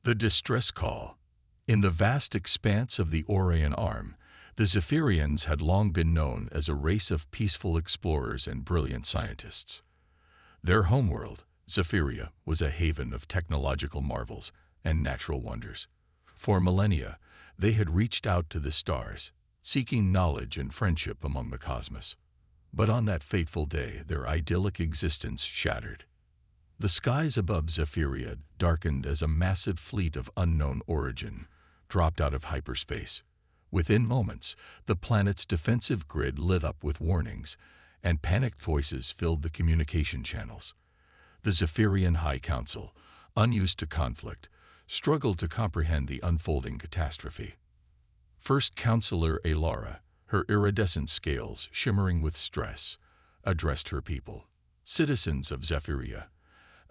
The distress call. In the vast expanse of the Orion Arm, the Zephyrians had long been known as a race of peaceful explorers and brilliant scientists. Their homeworld, Zephyria, was a haven of technological marvels and natural wonders. For millennia, they had reached out to the stars, seeking knowledge and friendship among the cosmos. But on that fateful day, their idyllic existence shattered. The skies above Zephyria darkened as a massive fleet of unknown origin dropped out of hyperspace. Within moments, the planet's defensive grid lit up with warnings, and panicked voices filled the communication channels. The Zephyrian High Council, unused to conflict, struggled to comprehend the unfolding catastrophe. First Counselor Alara, her iridescent scales shimmering with stress, addressed her people. Citizens of Zephyria,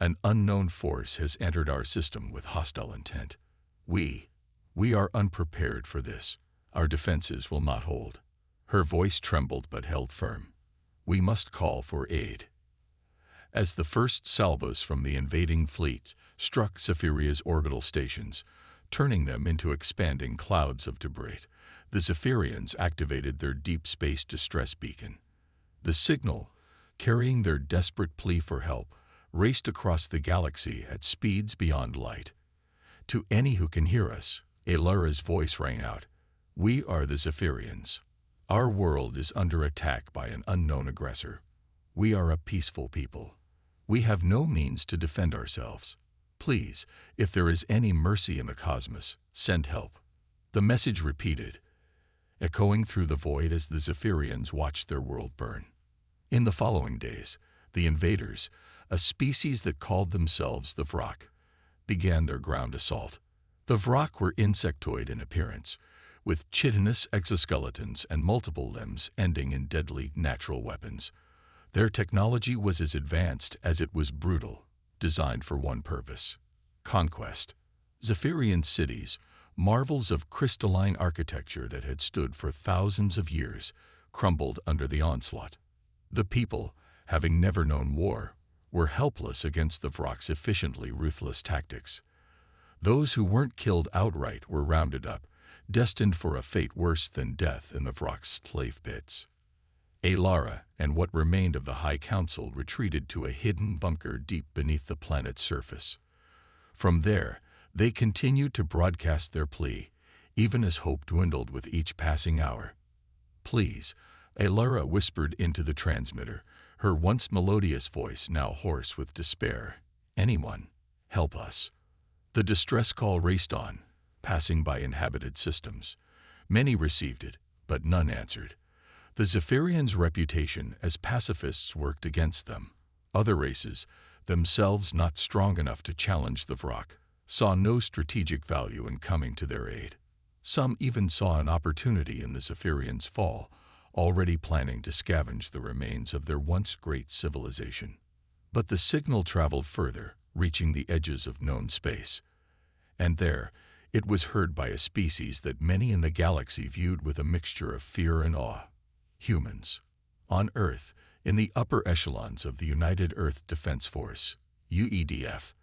an unknown force has entered our system with hostile intent. We are unprepared for this. Our defenses will not hold. Her voice trembled but held firm. We must call for aid. As the first salvos from the invading fleet struck Zephyria's orbital stations, turning them into expanding clouds of debris, the Zephyrians activated their deep space distress beacon. The signal, carrying their desperate plea for help, raced across the galaxy at speeds beyond light. To any who can hear us, Alara's voice rang out. We are the Zephyrians. Our world is under attack by an unknown aggressor. We are a peaceful people. We have no means to defend ourselves. Please, if there is any mercy in the cosmos, send help. The message repeated, echoing through the void as the Zephyrians watched their world burn. In the following days, the invaders, a species that called themselves the Vrak, began their ground assault. The Vrak were insectoid in appearance, with chitinous exoskeletons and multiple limbs ending in deadly natural weapons. Their technology was as advanced as it was brutal, designed for one purpose: conquest. Zephyrian cities, marvels of crystalline architecture that had stood for thousands of years, crumbled under the onslaught. The people, having never known war, were helpless against the Vrak's efficiently ruthless tactics. Those who weren't killed outright were rounded up, destined for a fate worse than death in the Vrak's slave pits. Alara and what remained of the High Council retreated to a hidden bunker deep beneath the planet's surface. From there, they continued to broadcast their plea, even as hope dwindled with each passing hour. Please, Alara whispered into the transmitter, her once melodious voice now hoarse with despair. Anyone, help us. The distress call raced on, passing by inhabited systems. Many received it, but none answered. The Zephyrians' reputation as pacifists worked against them. Other races, themselves not strong enough to challenge the Vrak, saw no strategic value in coming to their aid. Some even saw an opportunity in the Zephyrians' fall, already planning to scavenge the remains of their once great civilization. But the signal traveled further, reaching the edges of known space. And there, it was heard by a species that many in the galaxy viewed with a mixture of fear and awe. Humans. On Earth, in the upper echelons of the United Earth Defense Force, UEDF,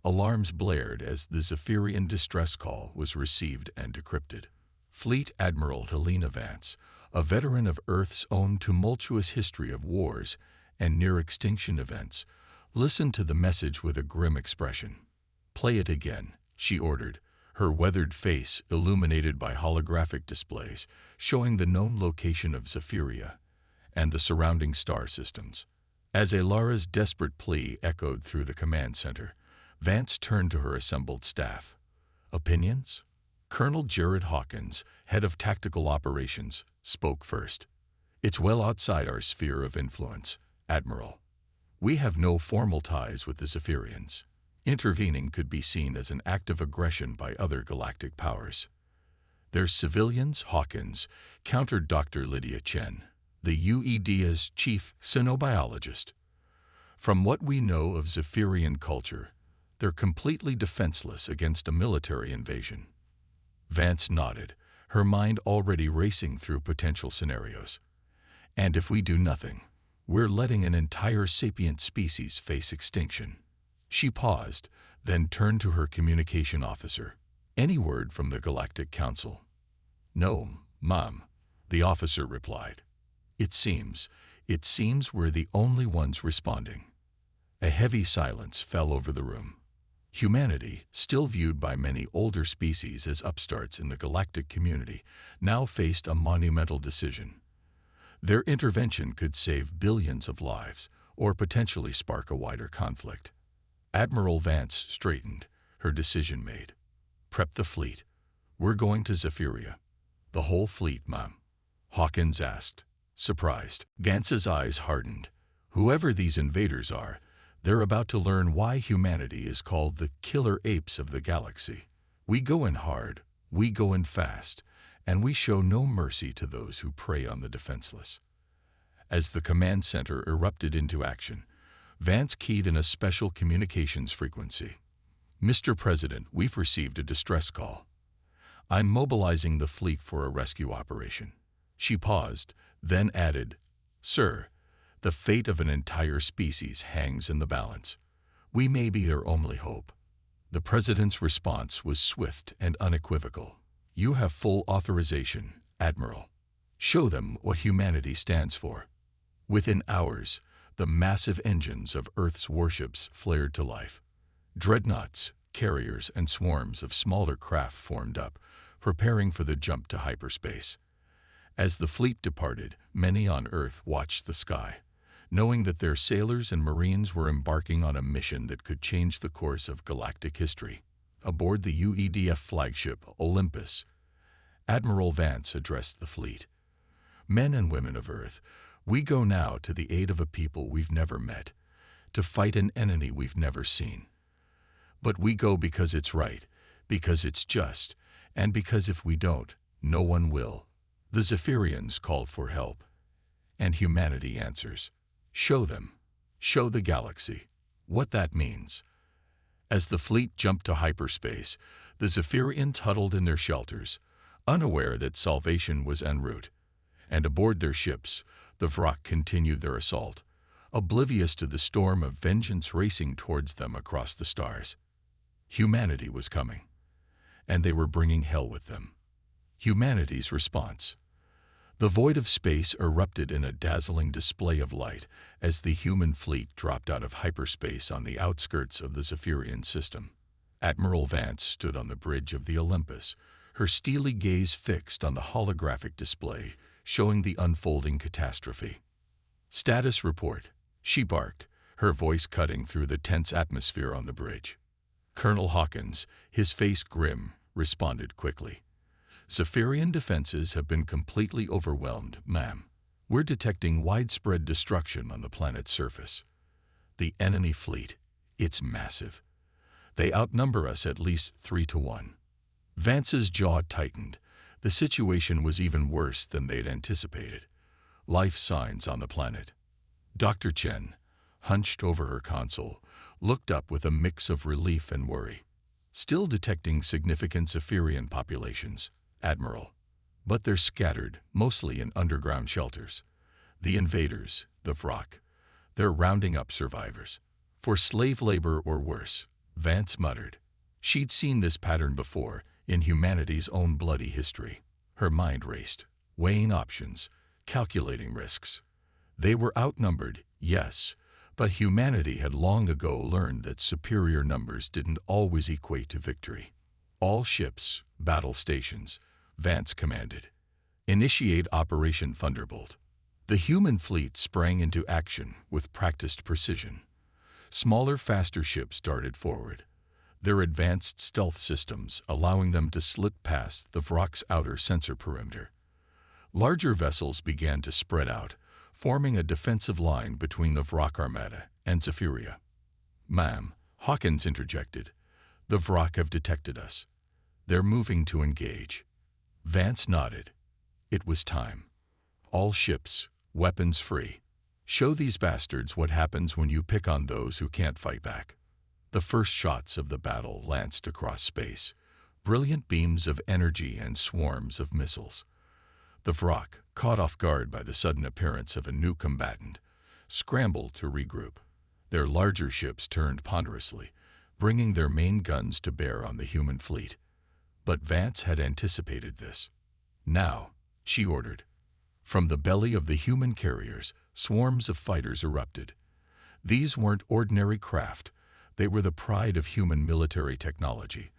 alarms blared as the Zephyrian distress call was received and decrypted. Fleet Admiral Helena Vance, a veteran of Earth's own tumultuous history of wars and near-extinction events, listened to the message with a grim expression. Play it again, she ordered, her weathered face illuminated by holographic displays showing the known location of Zephyria and the surrounding star systems. As Alara's desperate plea echoed through the command center, Vance turned to her assembled staff. Opinions? Colonel Jared Hawkins, head of tactical operations, spoke first. It's well outside our sphere of influence, Admiral. We have no formal ties with the Zephyrians. Intervening could be seen as an act of aggression by other galactic powers. They're civilians, Hawkins, countered Dr. Lydia Chen, the UEDA's chief xenobiologist. From what we know of Zephyrian culture, they're completely defenseless against a military invasion. Vance nodded, her mind already racing through potential scenarios. And if we do nothing, we're letting an entire sapient species face extinction. She paused, then turned to her communication officer. "Any word from the Galactic Council?" "No, Mom," the officer replied. It seems we're the only ones responding." A heavy silence fell over the room. Humanity, still viewed by many older species as upstarts in the galactic community, now faced a monumental decision. Their intervention could save billions of lives, or potentially spark a wider conflict. Admiral Vance straightened, her decision made. "Prep the fleet. We're going to Zephyria." "The whole fleet, Mom?" Hawkins asked, surprised. Vance's eyes hardened. "Whoever these invaders are, they're about to learn why humanity is called the killer apes of the galaxy. We go in hard, we go in fast, and we show no mercy to those who prey on the defenseless." As the command center erupted into action, Vance keyed in a special communications frequency. "Mr. President, we've received a distress call. I'm mobilizing the fleet for a rescue operation." She paused, then added, "Sir, the fate of an entire species hangs in the balance. We may be their only hope." The President's response was swift and unequivocal. "You have full authorization, Admiral. Show them what humanity stands for." Within hours, the massive engines of Earth's warships flared to life. Dreadnoughts, carriers, and swarms of smaller craft formed up, preparing for the jump to hyperspace. As the fleet departed, many on Earth watched the sky, knowing that their sailors and Marines were embarking on a mission that could change the course of galactic history. Aboard the UEDF flagship Olympus, Admiral Vance addressed the fleet. "Men and women of Earth, we go now to the aid of a people we've never met, to fight an enemy we've never seen. But we go because it's right, because it's just, and because if we don't, no one will." The Zephyrians called for help, and humanity answers. Show them, show the galaxy, what that means. As the fleet jumped to hyperspace, the Zephyrians huddled in their shelters, unaware that salvation was en route. And aboard their ships, the Vrak continued their assault, oblivious to the storm of vengeance racing towards them across the stars. Humanity was coming, and they were bringing hell with them. Humanity's response. The void of space erupted in a dazzling display of light as the human fleet dropped out of hyperspace on the outskirts of the Zephyrian system. Admiral Vance stood on the bridge of the Olympus, her steely gaze fixed on the holographic display showing the unfolding catastrophe. "Status report," she barked, her voice cutting through the tense atmosphere on the bridge. Colonel Hawkins, his face grim, responded quickly. "Zephyrian defenses have been completely overwhelmed, ma'am. We're detecting widespread destruction on the planet's surface. The enemy fleet, it's massive. They outnumber us at least 3-1. Vance's jaw tightened. The situation was even worse than they'd anticipated. Life signs on the planet. Dr. Chen, hunched over her console, looked up with a mix of relief and worry. "Still detecting significant Zephyrian populations, Admiral. But they're scattered, mostly in underground shelters. The invaders, the Vrak, they're rounding up survivors. For slave labor or worse," Vance muttered. She'd seen this pattern before, in humanity's own bloody history. Her mind raced, weighing options, calculating risks. They were outnumbered, yes, but humanity had long ago learned that superior numbers didn't always equate to victory. "All ships, battle stations," Vance commanded. "Initiate Operation Thunderbolt." The human fleet sprang into action with practiced precision. Smaller, faster ships darted forward, their advanced stealth systems allowing them to slip past the Vrak's outer sensor perimeter. Larger vessels began to spread out, forming a defensive line between the Vrak Armada and Zephyria. "Ma'am," Hawkins interjected, "the Vrak have detected us. They're moving to engage." Vance nodded. It was time. "All ships, weapons free. Show these bastards what happens when you pick on those who can't fight back." The first shots of the battle lanced across space, brilliant beams of energy and swarms of missiles. The Vrak, caught off guard by the sudden appearance of a new combatant, scrambled to regroup. Their larger ships turned ponderously, bringing their main guns to bear on the human fleet. But Vance had anticipated this. "Now," she ordered. From the belly of the human carriers, swarms of fighters erupted. These weren't ordinary craft. They were the pride of human military technology,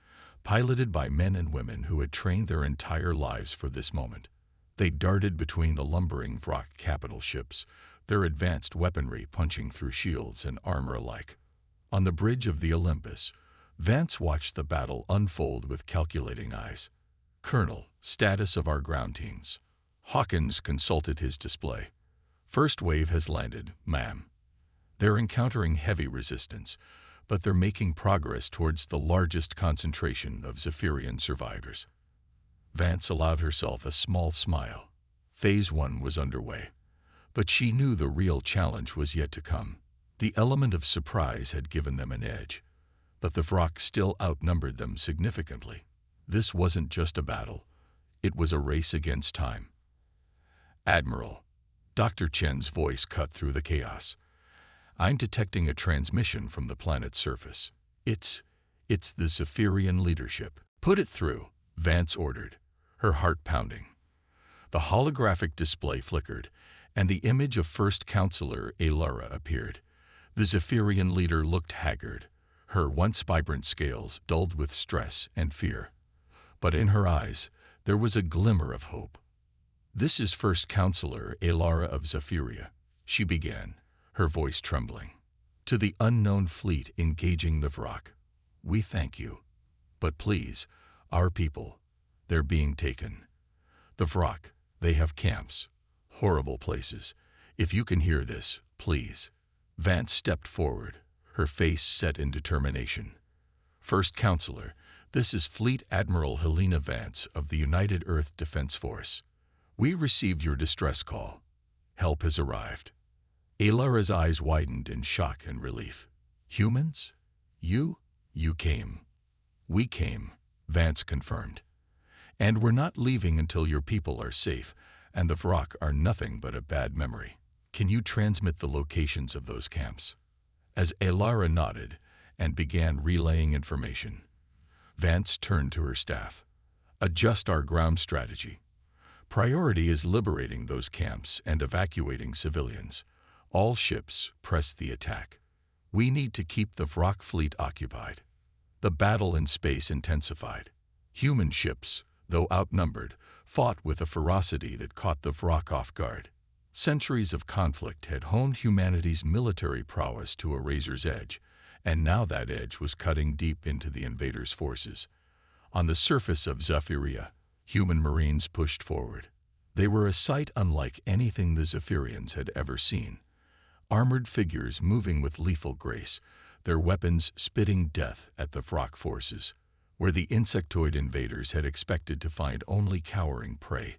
piloted by men and women who had trained their entire lives for this moment. They darted between the lumbering Vrock capital ships, their advanced weaponry punching through shields and armor alike. On the bridge of the Olympus, Vance watched the battle unfold with calculating eyes. "Colonel, status of our ground teams." Hawkins consulted his display. "First wave has landed, ma'am. They're encountering heavy resistance, but they're making progress towards the largest concentration of Zephyrian survivors." Vance allowed herself a small smile. Phase 1 was underway. But she knew the real challenge was yet to come. The element of surprise had given them an edge, but the Vrock still outnumbered them significantly. This wasn't just a battle. It was a race against time. "Admiral," Dr. Chen's voice cut through the chaos. "I'm detecting a transmission from the planet's surface. It's the Zephyrian leadership." "Put it through," Vance ordered, her heart pounding. The holographic display flickered, and the image of First Counselor Alara appeared. The Zephyrian leader looked haggard, her once vibrant scales dulled with stress and fear. But in her eyes, there was a glimmer of hope. "This is First Counselor Alara of Zephyria," she began, her voice trembling. "To the unknown fleet engaging the Vrock, we thank you. But please, our people, they're being taken. The Vrock, they have camps. Horrible places. If you can hear this, please." Vance stepped forward, her face set in determination. "First Counselor, this is Fleet Admiral Helena Vance of the United Earth Defense Force. We received your distress call. Help has arrived." Alara's eyes widened in shock and relief. "Humans? You came." "We came," Vance confirmed. "And we're not leaving until your people are safe, and the Vrock are nothing but a bad memory. Can you transmit the locations of those camps?" As Alara nodded and began relaying information, Vance turned to her staff. "Adjust our ground strategy. Priority is liberating those camps and evacuating civilians. All ships press the attack. We need to keep the Vrock fleet occupied." The battle in space intensified. Human ships, though outnumbered, fought with a ferocity that caught the Vrock off guard. Centuries of conflict had honed humanity's military prowess to a razor's edge, and now that edge was cutting deep into the invaders' forces. On the surface of Zephyria, human marines pushed forward. They were a sight unlike anything the Zephyrians had ever seen. Armored figures moving with lethal grace, their weapons spitting death at the Vrock forces. Where the insectoid invaders had expected to find only cowering prey,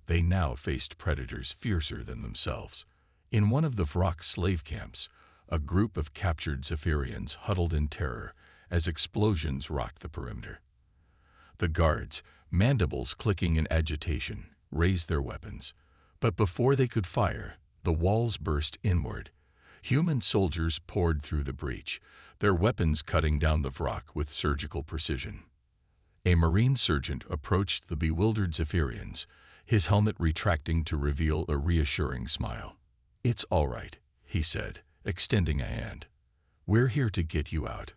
they now faced predators fiercer than themselves. In one of the Vrock slave camps, a group of captured Zephyrians huddled in terror as explosions rocked the perimeter. The guards, mandibles clicking in agitation, raised their weapons. But before they could fire, the walls burst inward. Human soldiers poured through the breach, their weapons cutting down the Vrock with surgical precision. A marine sergeant approached the bewildered Zephyrians, his helmet retracting to reveal a reassuring smile. "It's all right," he said, extending a hand. "We're here to get you out."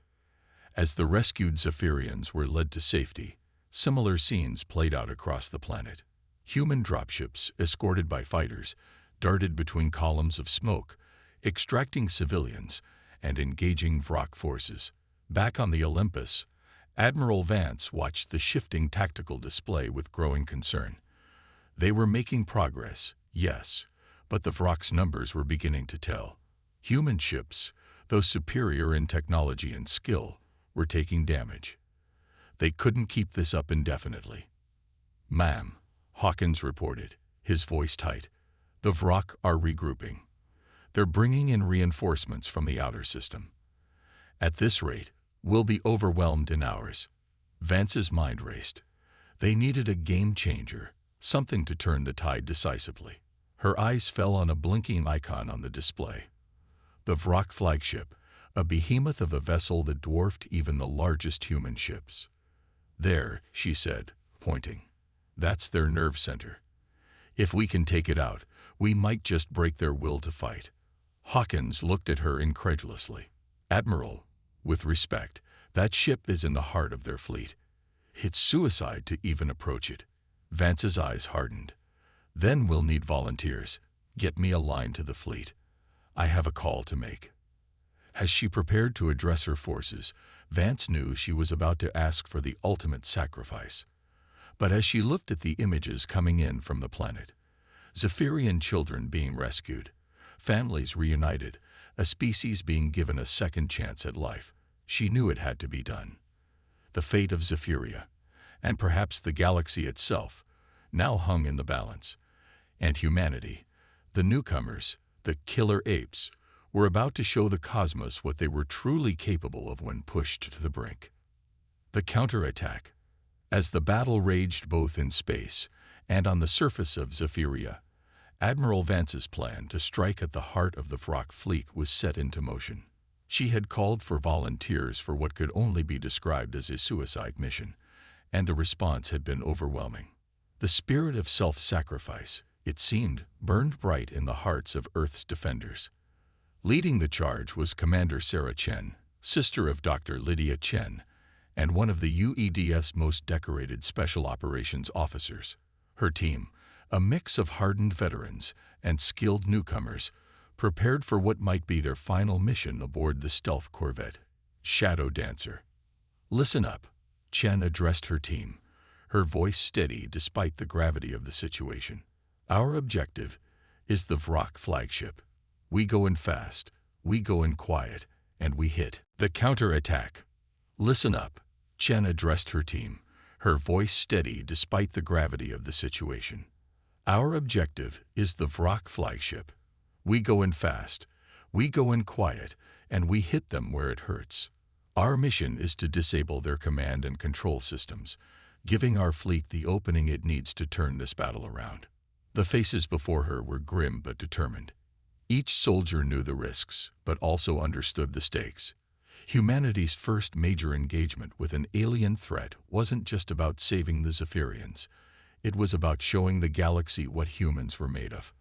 As the rescued Zephyrians were led to safety, similar scenes played out across the planet. Human dropships, escorted by fighters, darted between columns of smoke, extracting civilians and engaging Vrock forces. Back on the Olympus, Admiral Vance watched the shifting tactical display with growing concern. They were making progress, yes, but the Vrock's numbers were beginning to tell. Human ships, though superior in technology and skill, were taking damage. They couldn't keep this up indefinitely. "Ma'am," Hawkins reported, his voice tight, "the Vrock are regrouping. They're bringing in reinforcements from the outer system. At this rate, we'll be overwhelmed in hours." Vance's mind raced. They needed a game changer, something to turn the tide decisively. Her eyes fell on a blinking icon on the display. The Vrock flagship, a behemoth of a vessel that dwarfed even the largest human ships. "There," she said, pointing. "That's their nerve center. If we can take it out, we might just break their will to fight." Hawkins looked at her incredulously. "Admiral, with respect, that ship is in the heart of their fleet. It's suicide to even approach it." Vance's eyes hardened. "Then we'll need volunteers. Get me a line to the fleet. I have a call to make." As she prepared to address her forces, Vance knew she was about to ask for the ultimate sacrifice. But as she looked at the images coming in from the planet, Zephyrian children being rescued, families reunited, a species being given a second chance at life, she knew it had to be done. The fate of Zephyria, and perhaps the galaxy itself, now hung in the balance. And humanity, the newcomers, the killer apes, were about to show the cosmos what they were truly capable of when pushed to the brink. The counterattack. As the battle raged both in space and on the surface of Zephyria, Admiral Vance's plan to strike at the heart of the Vrock fleet was set into motion. She had called for volunteers for what could only be described as a suicide mission, and the response had been overwhelming. The spirit of self-sacrifice, it seemed, burned bright in the hearts of Earth's defenders. Leading the charge was Commander Sarah Chen, sister of Dr. Lydia Chen, and one of the UEDF's most decorated special operations officers. Her team, a mix of hardened veterans and skilled newcomers, prepared for what might be their final mission aboard the stealth corvette, Shadow Dancer. "Listen up," Chen addressed her team, her voice steady despite the gravity of the situation. "Our objective is the Vrock flagship. We go in fast, we go in quiet, and we hit the counterattack." "Listen up," Chen addressed her team, her voice steady despite the gravity of the situation. "Our objective is the Vrock flagship. We go in fast, we go in quiet, and we hit them where it hurts. Our mission is to disable their command and control systems, giving our fleet the opening it needs to turn this battle around." The faces before her were grim but determined. Each soldier knew the risks, but also understood the stakes. Humanity's first major engagement with an alien threat wasn't just about saving the Zephyrians. It was about showing the galaxy what humans were made of.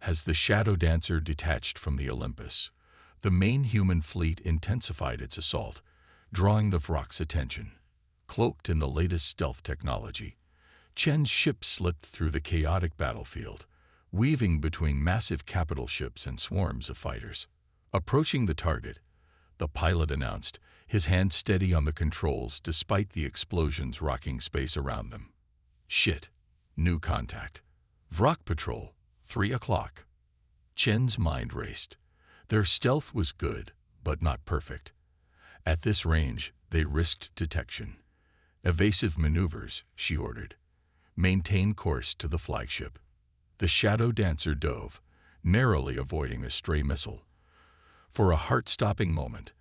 As the Shadow Dancer detached from the Olympus, the main human fleet intensified its assault, drawing the Vrock's attention. Cloaked in the latest stealth technology, Chen's ship slipped through the chaotic battlefield, weaving between massive capital ships and swarms of fighters. Approaching the target, the pilot announced, his hand steady on the controls despite the explosions rocking space around them. "Shit. New contact. Vrock patrol, 3 o'clock. Chen's mind raced. Their stealth was good, but not perfect. At this range, they risked detection. "Evasive maneuvers," she ordered. "Maintain course to the flagship." The Shadow Dancer dove, narrowly avoiding a stray missile. For a heart-stopping moment,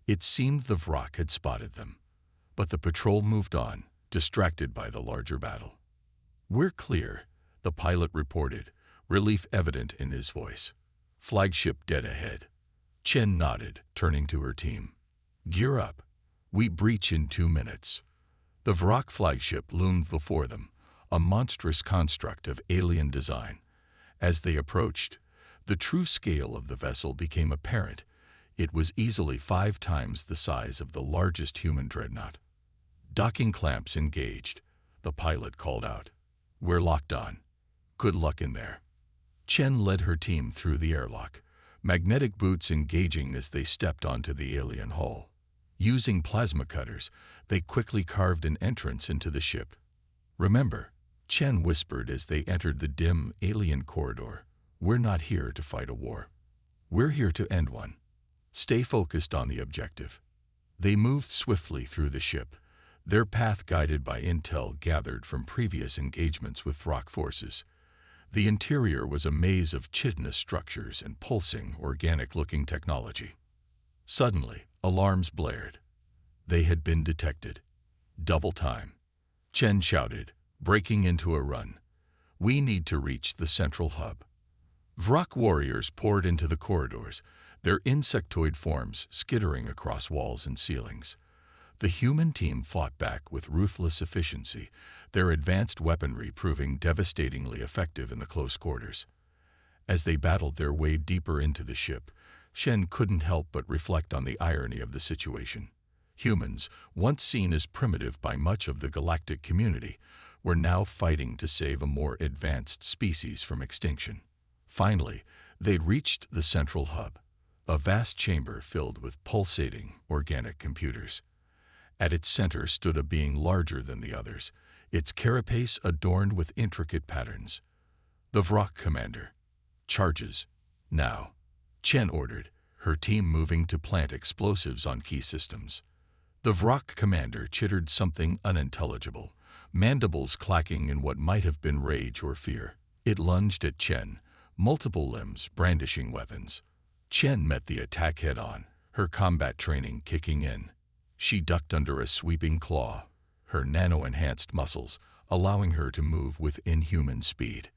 it seemed the Vrock had spotted them. But the patrol moved on, distracted by the larger battle. "We're clear," the pilot reported, relief evident in his voice. "Flagship dead ahead." Chen nodded, turning to her team. "Gear up. We breach in 2 minutes." The Vrock flagship loomed before them, a monstrous construct of alien design. As they approached, the true scale of the vessel became apparent. It was easily 5 times the size of the largest human dreadnought. "Docking clamps engaged," the pilot called out. "We're locked on. Good luck in there." Chen led her team through the airlock, magnetic boots engaging as they stepped onto the alien hull. Using plasma cutters, they quickly carved an entrance into the ship. "Remember," Chen whispered as they entered the dim, alien corridor, "we're not here to fight a war. We're here to end one. Stay focused on the objective." They moved swiftly through the ship, their path guided by intel gathered from previous engagements with Vrock forces. The interior was a maze of chitinous structures and pulsing, organic-looking technology. Suddenly, alarms blared. They had been detected. "Double time," Chen shouted, breaking into a run. "We need to reach the central hub." Vrock warriors poured into the corridors, their insectoid forms skittering across walls and ceilings. The human team fought back with ruthless efficiency, their advanced weaponry proving devastatingly effective in the close quarters. As they battled their way deeper into the ship, Shen couldn't help but reflect on the irony of the situation. Humans, once seen as primitive by much of the galactic community, were now fighting to save a more advanced species from extinction. Finally, they'd reached the central hub, a vast chamber filled with pulsating organic computers. At its center stood a being larger than the others, its carapace adorned with intricate patterns. The Vrock Commander. Charges. Now. Chen ordered, her team moving to plant explosives on key systems. The Vrock Commander chittered something unintelligible, mandibles clacking in what might have been rage or fear. It lunged at Chen, multiple limbs brandishing weapons. Chen met the attack head-on, her combat training kicking in. She ducked under a sweeping claw, her nano-enhanced muscles allowing her to move with inhuman speed.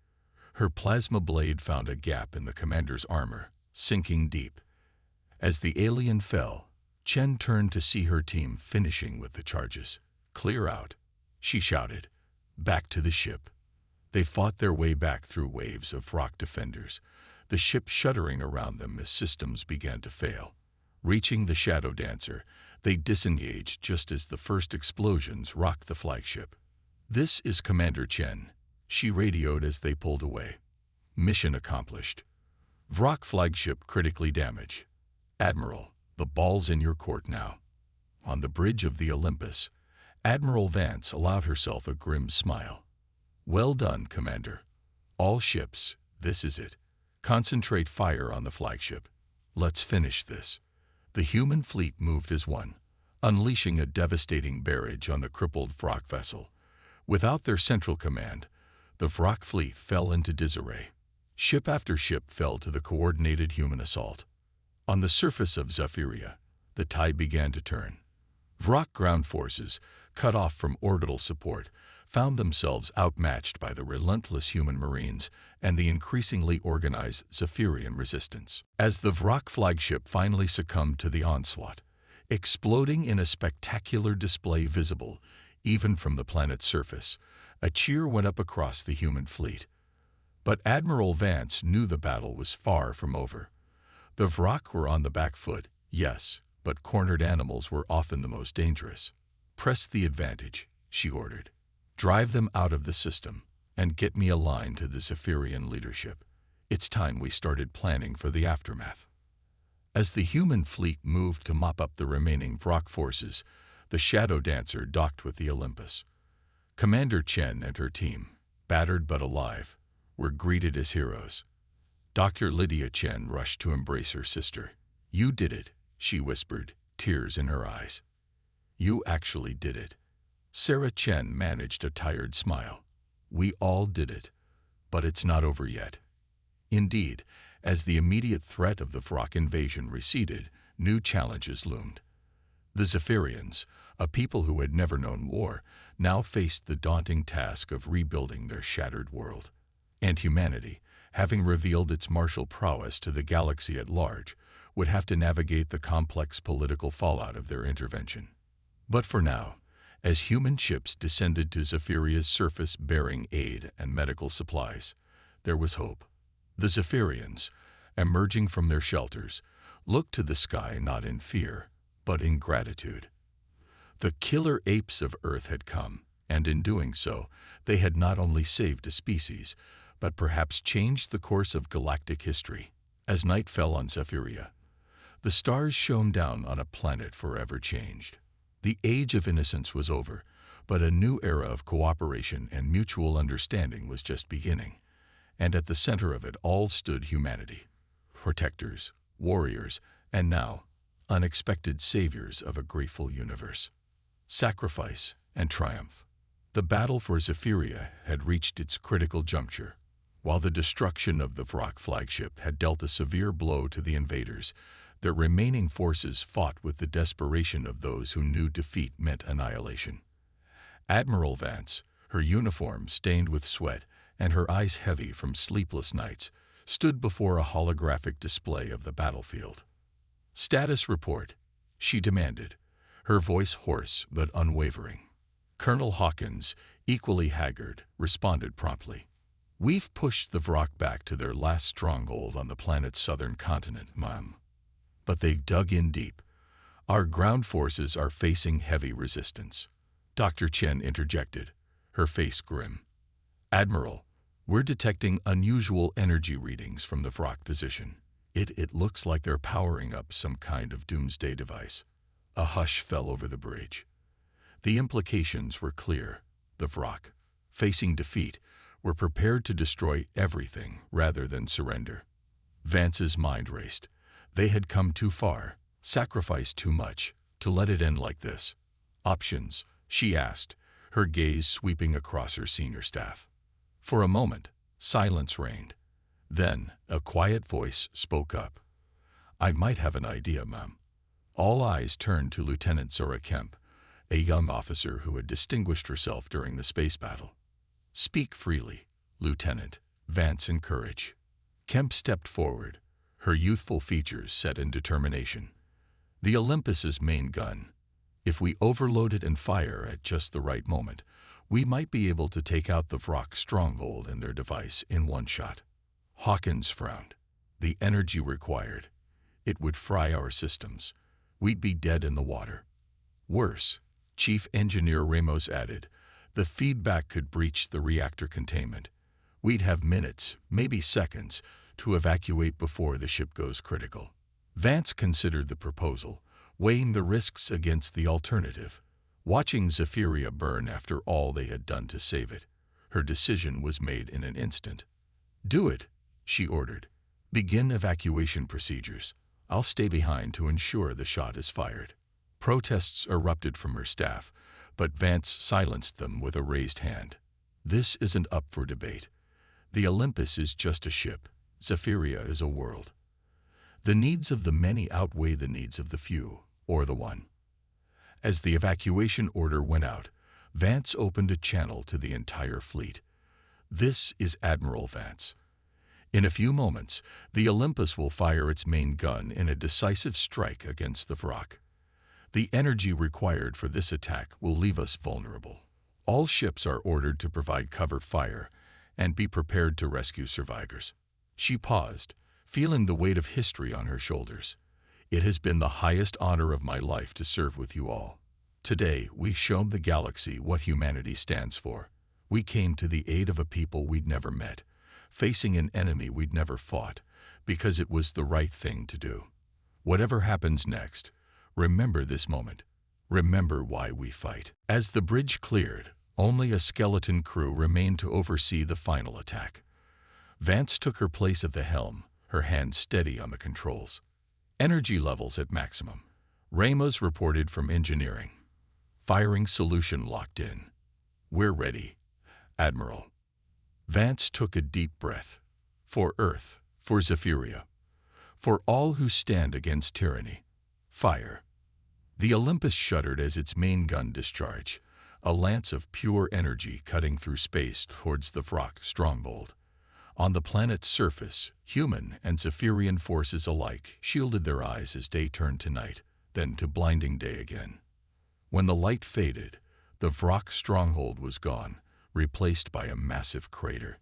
Her plasma blade found a gap in the commander's armor, sinking deep. As the alien fell, Chen turned to see her team finishing with the charges. "Clear out," she shouted. Back to the ship. They fought their way back through waves of rock defenders, the ship shuddering around them as systems began to fail. Reaching the Shadow Dancer, they disengaged just as the first explosions rocked the flagship. "This is Commander Chen," she radioed as they pulled away. "Mission accomplished. Vrock flagship critically damaged. Admiral, the ball's in your court now." On the bridge of the Olympus, Admiral Vance allowed herself a grim smile. "Well done, Commander. All ships, this is it. Concentrate fire on the flagship. Let's finish this." The human fleet moved as one, unleashing a devastating barrage on the crippled Vrock vessel. Without their central command, the Vrock fleet fell into disarray. Ship after ship fell to the coordinated human assault. On the surface of Zephyria, the tide began to turn. Vrock ground forces, cut off from orbital support, found themselves outmatched by the relentless human marines and the increasingly organized Zephyrian resistance. As the Vrock flagship finally succumbed to the onslaught, exploding in a spectacular display visible even from the planet's surface, a cheer went up across the human fleet. But Admiral Vance knew the battle was far from over. The Vrock were on the back foot, yes, but cornered animals were often the most dangerous. "Press the advantage," she ordered. "Drive them out of the system, and get me aligned to the Zephyrian leadership. It's time we started planning for the aftermath." As the human fleet moved to mop up the remaining Vrock forces, the Shadow Dancer docked with the Olympus. Commander Chen and her team, battered but alive, were greeted as heroes. Dr. Lydia Chen rushed to embrace her sister. "You did it," she whispered, tears in her eyes. "You actually did it." Sarah Chen managed a tired smile. "We all did it, but it's not over yet." Indeed, as the immediate threat of the Vrock invasion receded, new challenges loomed. The Zephyrians, a people who had never known war, now faced the daunting task of rebuilding their shattered world. And humanity, having revealed its martial prowess to the galaxy at large, would have to navigate the complex political fallout of their intervention. But for now, as human ships descended to Zephyria's surface bearing aid and medical supplies, there was hope. The Zephyrians, emerging from their shelters, looked to the sky not in fear, but in gratitude. The killer apes of Earth had come, and in doing so, they had not only saved a species, but perhaps changed the course of galactic history. As night fell on Zephyria, the stars shone down on a planet forever changed. The age of innocence was over, but a new era of cooperation and mutual understanding was just beginning. And at the center of it all stood humanity, protectors, warriors, and now, unexpected saviors of a grateful universe. Sacrifice and triumph. The battle for Zephyria had reached its critical juncture. While the destruction of the Vrock flagship had dealt a severe blow to the invaders, their remaining forces fought with the desperation of those who knew defeat meant annihilation. Admiral Vance, her uniform stained with sweat and her eyes heavy from sleepless nights, stood before a holographic display of the battlefield. "Status report," she demanded, her voice hoarse but unwavering. Colonel Hawkins, equally haggard, responded promptly. "We've pushed the Vrock back to their last stronghold on the planet's southern continent, Ma'am. But they've dug in deep. Our ground forces are facing heavy resistance." Dr. Chen interjected, her face grim. "Admiral, we're detecting unusual energy readings from the Vrock position. It looks like they're powering up some kind of doomsday device." A hush fell over the bridge. The implications were clear. The Vrock, facing defeat, were prepared to destroy everything rather than surrender. Vance's mind raced. They had come too far, sacrificed too much, to let it end like this. "Options?" she asked, her gaze sweeping across her senior staff. For a moment, silence reigned. Then, a quiet voice spoke up. "I might have an idea, Ma'am." All eyes turned to Lieutenant Zora Kemp, a young officer who had distinguished herself during the space battle. "Speak freely, Lieutenant," Vance encouraged. Kemp stepped forward, her youthful features set in determination. "The Olympus's main gun. If we overload it and fire at just the right moment, we might be able to take out the Vrock stronghold and their device in one shot." Hawkins frowned. "The energy required. It would fry our systems. We'd be dead in the water." "Worse," Chief Engineer Ramos added, "the feedback could breach the reactor containment. We'd have minutes, maybe seconds, to evacuate before the ship goes critical." Vance considered the proposal, weighing the risks against the alternative. Watching Zephyria burn after all they had done to save it, her decision was made in an instant. "Do it," she ordered. "Begin evacuation procedures. I'll stay behind to ensure the shot is fired." Protests erupted from her staff, but Vance silenced them with a raised hand. "This isn't up for debate. The Olympus is just a ship. Zephyria is a world. The needs of the many outweigh the needs of the few, or the one." As the evacuation order went out, Vance opened a channel to the entire fleet. "This is Admiral Vance. In a few moments, the Olympus will fire its main gun in a decisive strike against the Vrock. The energy required for this attack will leave us vulnerable. All ships are ordered to provide cover fire and be prepared to rescue survivors." She paused, feeling the weight of history on her shoulders. "It has been the highest honor of my life to serve with you all. Today, we've shown the galaxy what humanity stands for. We came to the aid of a people we'd never met, facing an enemy we'd never fought, because it was the right thing to do. Whatever happens next, remember this moment. Remember why we fight." As the bridge cleared, only a skeleton crew remained to oversee the final attack. Vance took her place at the helm, her hand steady on the controls. "Energy levels at maximum," Ramos reported from engineering. "Firing solution locked in. We're ready, Admiral." Vance took a deep breath. "For Earth, for Zephyria, for all who stand against tyranny. Fire." The Olympus shuddered as its main gun discharged, a lance of pure energy cutting through space towards the Vrock stronghold. On the planet's surface, human and Zephyrian forces alike shielded their eyes as day turned to night, then to blinding day again. When the light faded, the Vrock stronghold was gone, replaced by a massive crater.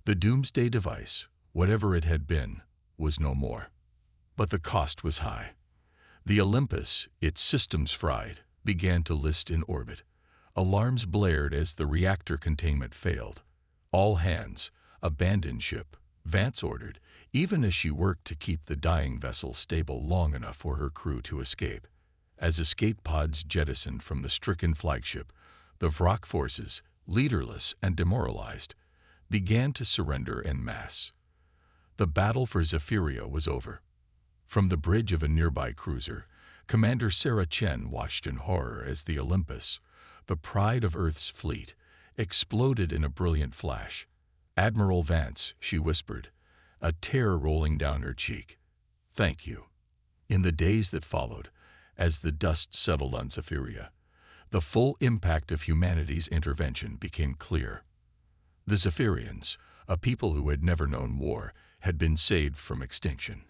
The doomsday device, whatever it had been, was no more. But the cost was high. The Olympus, its systems fried, began to list in orbit. Alarms blared as the reactor containment failed. "All hands, abandon ship," Vance ordered, even as she worked to keep the dying vessel stable long enough for her crew to escape. As escape pods jettisoned from the stricken flagship, the Vrock forces, leaderless and demoralized, began to surrender en masse. The battle for Zephyria was over. From the bridge of a nearby cruiser, Commander Sarah Chen watched in horror as the Olympus, the pride of Earth's fleet, exploded in a brilliant flash. "Admiral Vance," she whispered, a tear rolling down her cheek. "Thank you." In the days that followed, as the dust settled on Zephyria, the full impact of humanity's intervention became clear. The Zephyrians, a people who had never known war, had been saved from extinction.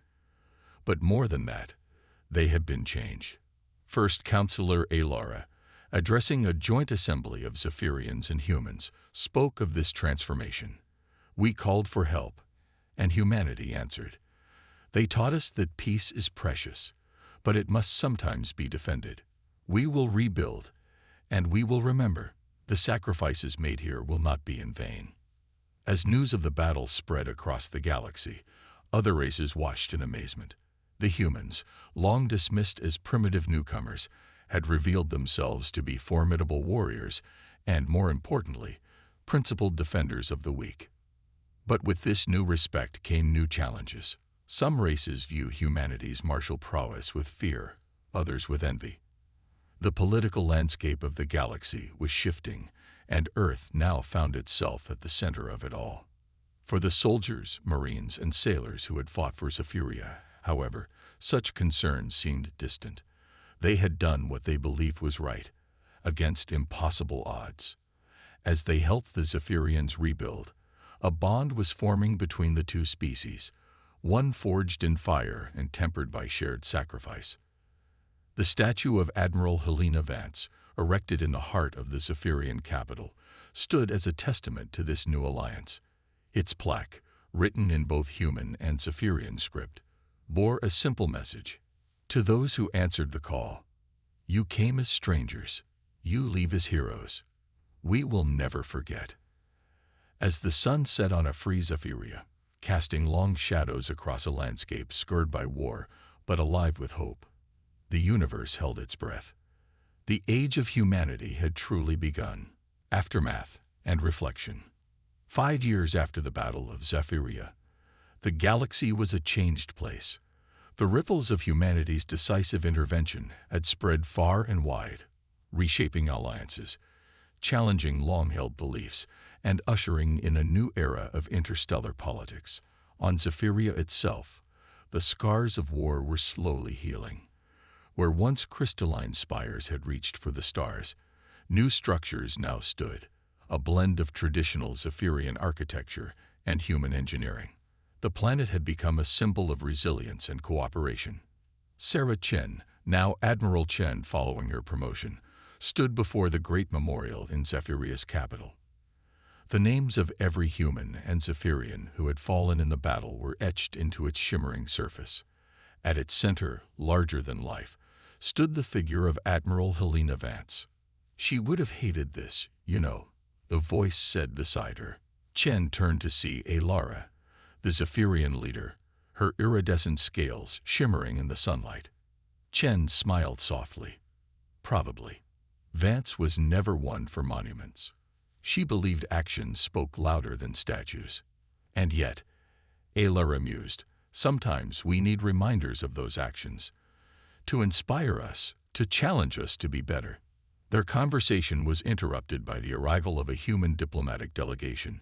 But more than that, they had been changed. First Counselor Alara, addressing a joint assembly of Zephyrians and humans, spoke of this transformation. We called for help, and humanity answered. They taught us that peace is precious, but it must sometimes be defended. We will rebuild, and we will remember. The sacrifices made here will not be in vain. As news of the battle spread across the galaxy, other races watched in amazement. The humans, long dismissed as primitive newcomers, had revealed themselves to be formidable warriors and, more importantly, principled defenders of the weak. But with this new respect came new challenges. Some races viewed humanity's martial prowess with fear, others with envy. The political landscape of the galaxy was shifting, and Earth now found itself at the center of it all. For the soldiers, marines, and sailors who had fought for Zephyria, however, such concerns seemed distant. They had done what they believed was right, against impossible odds. As they helped the Zephyrians rebuild, a bond was forming between the two species, one forged in fire and tempered by shared sacrifice. The statue of Admiral Helena Vance, erected in the heart of the Zephyrian capital, stood as a testament to this new alliance. Its plaque, written in both human and Zephyrian script, bore a simple message. To those who answered the call, you came as strangers, you leave as heroes. We will never forget. As the sun set on a free Zephyria, casting long shadows across a landscape scarred by war, but alive with hope, the universe held its breath. The age of humanity had truly begun. Aftermath and reflection. 5 years after the Battle of Zephyria, the galaxy was a changed place. The ripples of humanity's decisive intervention had spread far and wide, reshaping alliances, challenging long-held beliefs, and ushering in a new era of interstellar politics. On Zephyria itself, the scars of war were slowly healing. Where once crystalline spires had reached for the stars, new structures now stood, a blend of traditional Zephyrian architecture and human engineering. The planet had become a symbol of resilience and cooperation. Sarah Chen, now Admiral Chen following her promotion, stood before the great memorial in Zephyria's capital. The names of every human and Zephyrian who had fallen in the battle were etched into its shimmering surface. At its center, larger than life, stood the figure of Admiral Helena Vance. She would have hated this, you know, the voice said beside her. Chen turned to see Alara, the Zephyrian leader, her iridescent scales shimmering in the sunlight. Chen smiled softly. Probably. Vance was never one for monuments. She believed actions spoke louder than statues. And yet, Alara mused, sometimes we need reminders of those actions, to inspire us, to challenge us to be better. Their conversation was interrupted by the arrival of a human diplomatic delegation,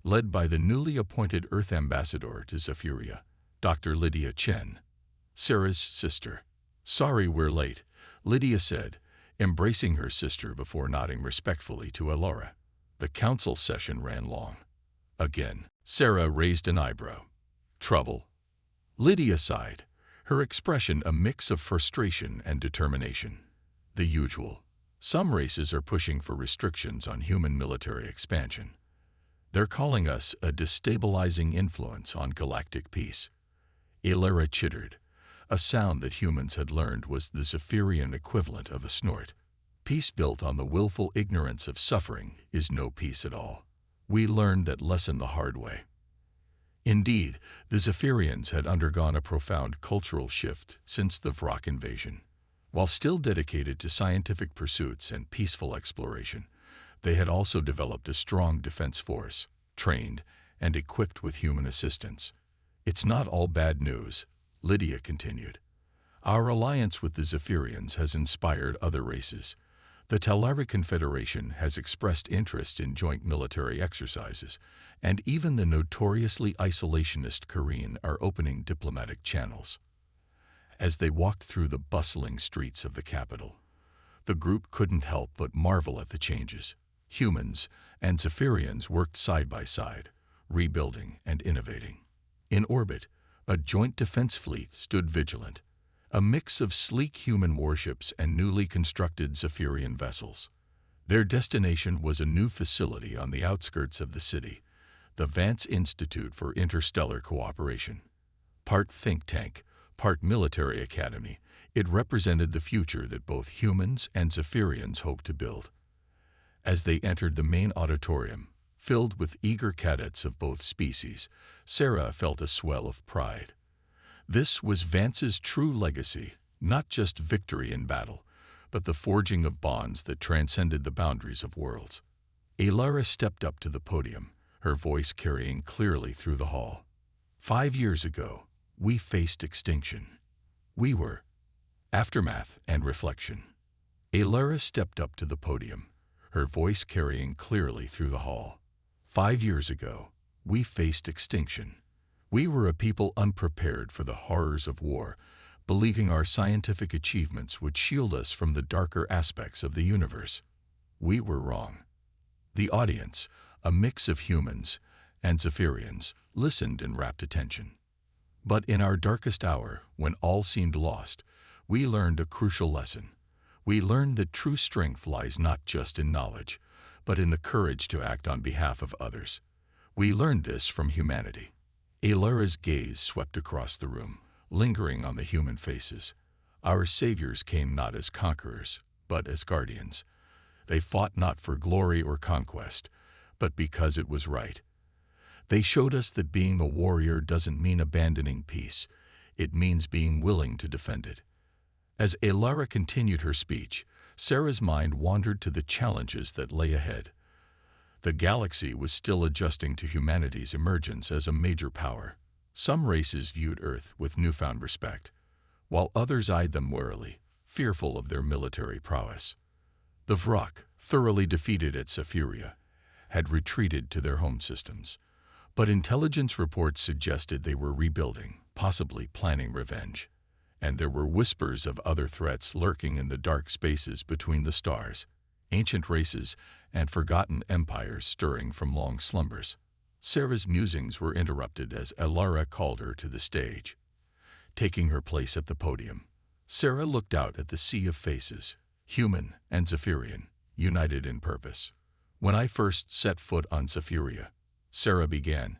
led by the newly appointed Earth ambassador to Zephyria, Dr. Lydia Chen, Sarah's sister. Sorry we're late, Lydia said, embracing her sister before nodding respectfully to Alara. The council session ran long. Again, Sarah raised an eyebrow. Trouble? Lydia sighed, her expression a mix of frustration and determination. The usual. Some races are pushing for restrictions on human military expansion. They're calling us a destabilizing influence on galactic peace. Alara chittered, a sound that humans had learned was the Zephyrian equivalent of a snort. Peace built on the willful ignorance of suffering is no peace at all. We learned that lesson the hard way. Indeed, the Zephyrians had undergone a profound cultural shift since the Vrak invasion. While still dedicated to scientific pursuits and peaceful exploration, they had also developed a strong defense force, trained and equipped with human assistance. It's not all bad news, Lydia continued. Our alliance with the Zephyrians has inspired other races. The Talari Confederation has expressed interest in joint military exercises, and even the notoriously isolationist Kareen are opening diplomatic channels. As they walked through the bustling streets of the capital, the group couldn't help but marvel at the changes. Humans and Zephyrians worked side by side, rebuilding and innovating. In orbit, a joint defense fleet stood vigilant, a mix of sleek human warships and newly constructed Zephyrian vessels. Their destination was a new facility on the outskirts of the city, the Vance Institute for Interstellar Cooperation. Part think tank, part military academy, it represented the future that both humans and Zephyrians hoped to build. As they entered the main auditorium, filled with eager cadets of both species, Sarah felt a swell of pride. This was Vance's true legacy, not just victory in battle, but the forging of bonds that transcended the boundaries of worlds. Alara stepped up to the podium, her voice carrying clearly through the hall. 5 years ago, we faced extinction. We were aftermath and reflection. Alara stepped up to the podium, her voice carrying clearly through the hall. 5 years ago, we faced extinction. We were a people unprepared for the horrors of war, believing our scientific achievements would shield us from the darker aspects of the universe. We were wrong. The audience, a mix of humans and Zephyrians, listened in rapt attention. But in our darkest hour, when all seemed lost, we learned a crucial lesson. We learned that true strength lies not just in knowledge, but in the courage to act on behalf of others. We learned this from humanity. Alara's gaze swept across the room, lingering on the human faces. Our saviors came not as conquerors, but as guardians. They fought not for glory or conquest, but because it was right. They showed us that being a warrior doesn't mean abandoning peace. It means being willing to defend it. As Alara continued her speech, Sarah's mind wandered to the challenges that lay ahead. The galaxy was still adjusting to humanity's emergence as a major power. Some races viewed Earth with newfound respect, while others eyed them warily, fearful of their military prowess. The Vrok, thoroughly defeated at Zephyria, had retreated to their home systems, but intelligence reports suggested they were rebuilding, possibly planning revenge. And there were whispers of other threats lurking in the dark spaces between the stars, ancient races and forgotten empires stirring from long slumbers. Sarah's musings were interrupted as Alara called her to the stage. Taking her place at the podium, Sarah looked out at the sea of faces, human and Zephyrian, united in purpose. When I first set foot on Zephyria, Sarah began,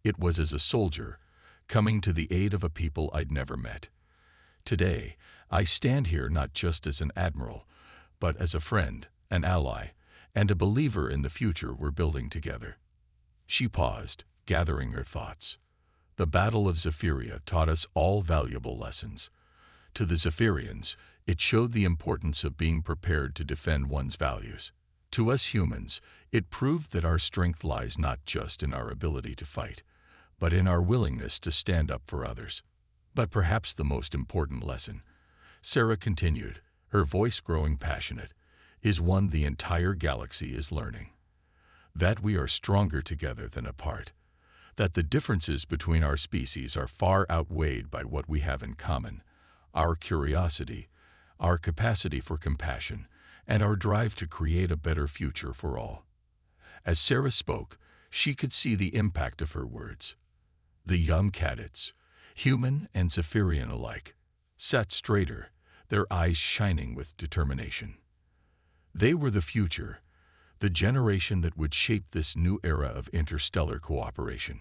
it was as a soldier, coming to the aid of a people I'd never met. Today, I stand here not just as an admiral, but as a friend, an ally, and a believer in the future we're building together. She paused, gathering her thoughts. The Battle of Zephyria taught us all valuable lessons. To the Zephyrians, it showed the importance of being prepared to defend one's values. To us humans, it proved that our strength lies not just in our ability to fight, but in our willingness to stand up for others. But perhaps the most important lesson, Sarah continued, her voice growing passionate, is one the entire galaxy is learning. That we are stronger together than apart. That the differences between our species are far outweighed by what we have in common, our curiosity, our capacity for compassion, and our drive to create a better future for all. As Sarah spoke, she could see the impact of her words. The young cadets, human and Zephyrian alike, sat straighter, their eyes shining with determination. They were the future, the generation that would shape this new era of interstellar cooperation.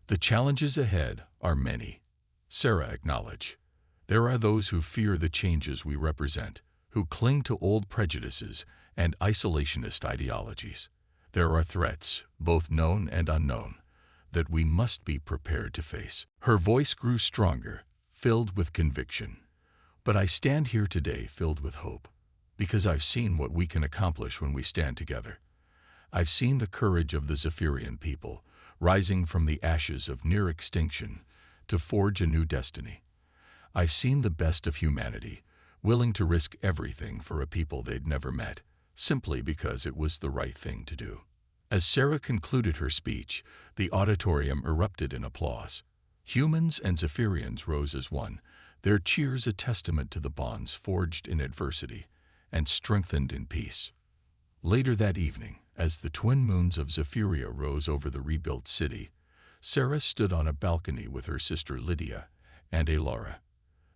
The challenges ahead are many, Sarah acknowledged. There are those who fear the changes we represent, who cling to old prejudices and isolationist ideologies. There are threats, both known and unknown, that we must be prepared to face. Her voice grew stronger, filled with conviction. But I stand here today filled with hope, because I've seen what we can accomplish when we stand together. I've seen the courage of the Zephyrian people, rising from the ashes of near extinction to forge a new destiny. I've seen the best of humanity, willing to risk everything for a people they'd never met, simply because it was the right thing to do. As Sarah concluded her speech, the auditorium erupted in applause. Humans and Zephyrians rose as one, their cheers a testament to the bonds forged in adversity and strengthened in peace. Later that evening, as the twin moons of Zephyria rose over the rebuilt city, Sarah stood on a balcony with her sister Lydia and Alara.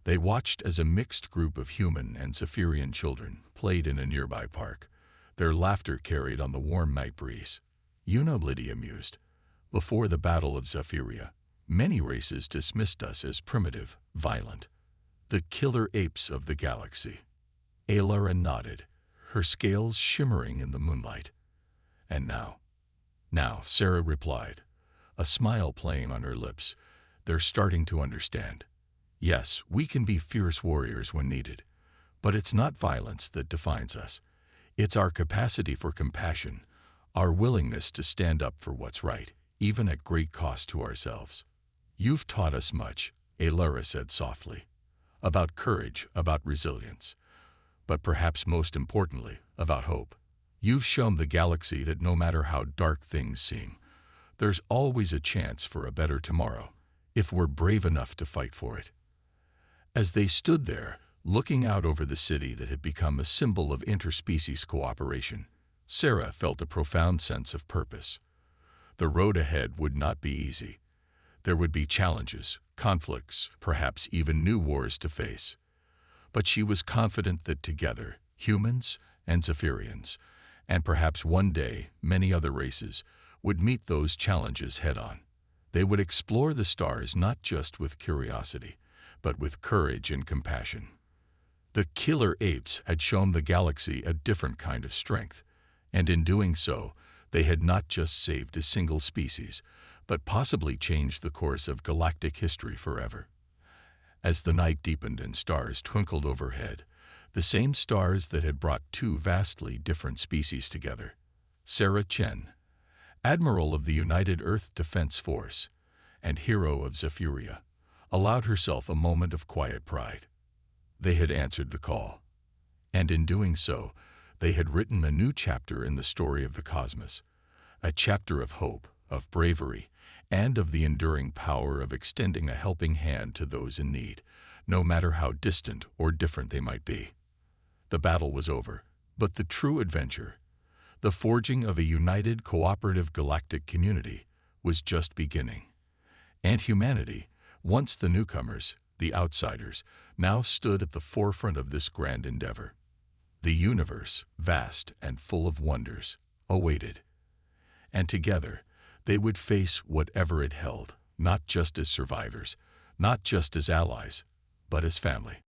They watched as a mixed group of human and Zephyrian children played in a nearby park, their laughter carried on the warm night breeze. You know, Lydia mused, before the Battle of Zephyria, many races dismissed us as primitive, violent, the killer apes of the galaxy. Alara nodded, her scales shimmering in the moonlight. And now, Sarah replied, a smile playing on her lips, they're starting to understand. Yes, we can be fierce warriors when needed, but it's not violence that defines us. It's our capacity for compassion, our willingness to stand up for what's right, even at great cost to ourselves. You've taught us much, Alara said softly, about courage, about resilience, but perhaps most importantly, about hope. You've shown the galaxy that no matter how dark things seem, there's always a chance for a better tomorrow, if we're brave enough to fight for it. As they stood there, looking out over the city that had become a symbol of interspecies cooperation, Sarah felt a profound sense of purpose. The road ahead would not be easy. There would be challenges, conflicts, perhaps even new wars to face. But she was confident that together, humans and Zephyrians, and perhaps one day many other races, would meet those challenges head-on. They would explore the stars not just with curiosity, but with courage and compassion. The killer apes had shown the galaxy a different kind of strength, and in doing so, they had not just saved a single species, but possibly changed the course of galactic history forever. As the night deepened and stars twinkled overhead, the same stars that had brought two vastly different species together, Sarah Chen, Admiral of the United Earth Defense Force and hero of Zephyria, allowed herself a moment of quiet pride. They had answered the call, and in doing so, they had written a new chapter in the story of the cosmos, a chapter of hope, of bravery, and of the enduring power of extending a helping hand to those in need, no matter how distant or different they might be. The battle was over, but the true adventure, the forging of a united, cooperative galactic community, was just beginning. And humanity, once the newcomers, the outsiders, now stood at the forefront of this grand endeavor. The universe, vast and full of wonders, awaited. And together, they would face whatever it held, not just as survivors, not just as allies, but as family.